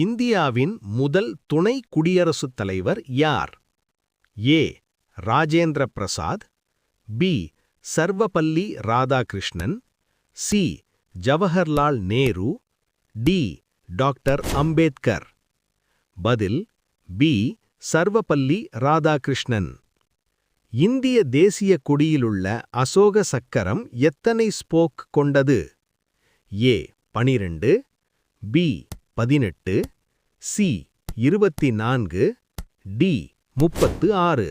இந்தியாவின் முதல் துணை குடியரசுத் தலைவர் யார்? A. Rajendra Prasad, B. Sarvepalli Radhakrishnan, C. Jawaharlal Nehru, D. Doctor Ambedkar. பதில் பி. சர்வபள்ளி ராதாகிருஷ்ணன். இந்திய தேசிய கொடியிலுள்ள அசோக சக்கரம் எத்தனை ஸ்போக் கொண்டது? ஏ. 12, பி. 18, சி. 24, டி. 36.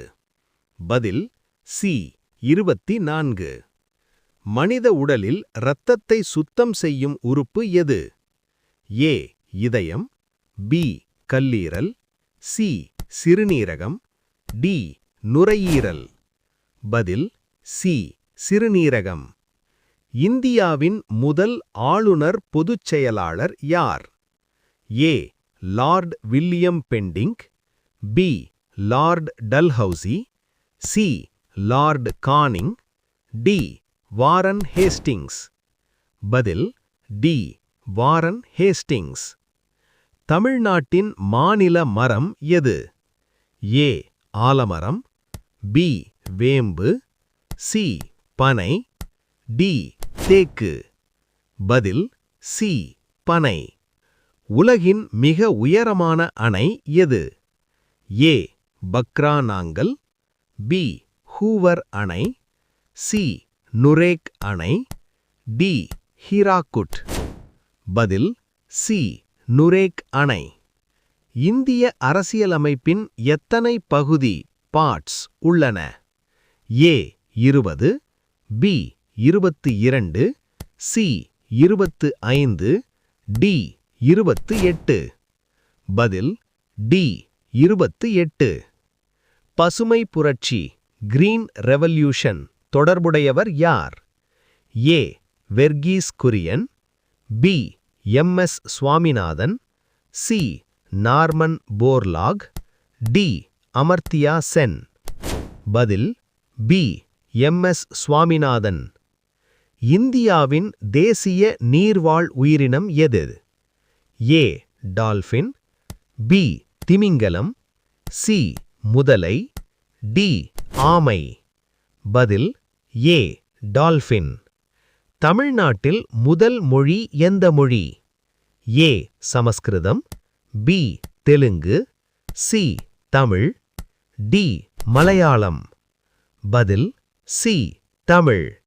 பதில் சி. 24. மனித உடலில் இரத்தத்தை சுத்தம் செய்யும் உறுப்பு எது? ஏ. இதயம், பி. கல்லீரல், சி. சிறுநீரகம், டி. நுரையீரல். பதில் சி. சிறுநீரகம். இந்தியாவின் முதல் ஆளுநர் பொதுச் செயலாளர் யார்? A. Lord William Bentinck, B. Lord Dalhousie, C. Lord Canning, D. Warren Hastings. பதில் டி. Warren Hastings. தமிழ்நாட்டின் மாநில மரம் எது? ஏ. ஆலமரம், பி. வேம்பு, சி. பனை, டி. தேக்கு. பதில் சி. பனை. உலகின் மிக உயரமான அணை எது? ஏ. பக்ரா நாங்கல், பி. ஹூவர் அணை, சி. நுரேக் அணை, டி. ஹீராகுட். பதில் சி. நுரேக் அணை. இந்திய அரசியலமைப்பின் எத்தனை பகுதி பார்ட்ஸ் உள்ளன? ஏ. 20, பி. 22, சி. 25, டி. 28. பதில் டி. 28. பசுமை புரட்சி கிரீன் ரெவல்யூஷன் தொடர்புடையவர் யார்? A. Verghese Kurien, B. M S. Swaminathan, C. Norman Borlaug, D. Amartya Sen. பதில் பி. எம்.எஸ். சுவாமிநாதன். இந்தியாவின் தேசிய நீர்வாழ் உயிரினம் எது? ஏ. Dolphin, B. திமிங்கலம், சி. முதலை, டி. ஆமை. பதில் ஏ. டால்பின். தமிழ்நாட்டில் முதல் மொழி எந்த மொழி? A. Sanskrit, B. Telugu, C. Tamil, D. Malayalam. பதில் சி. தமிழ்.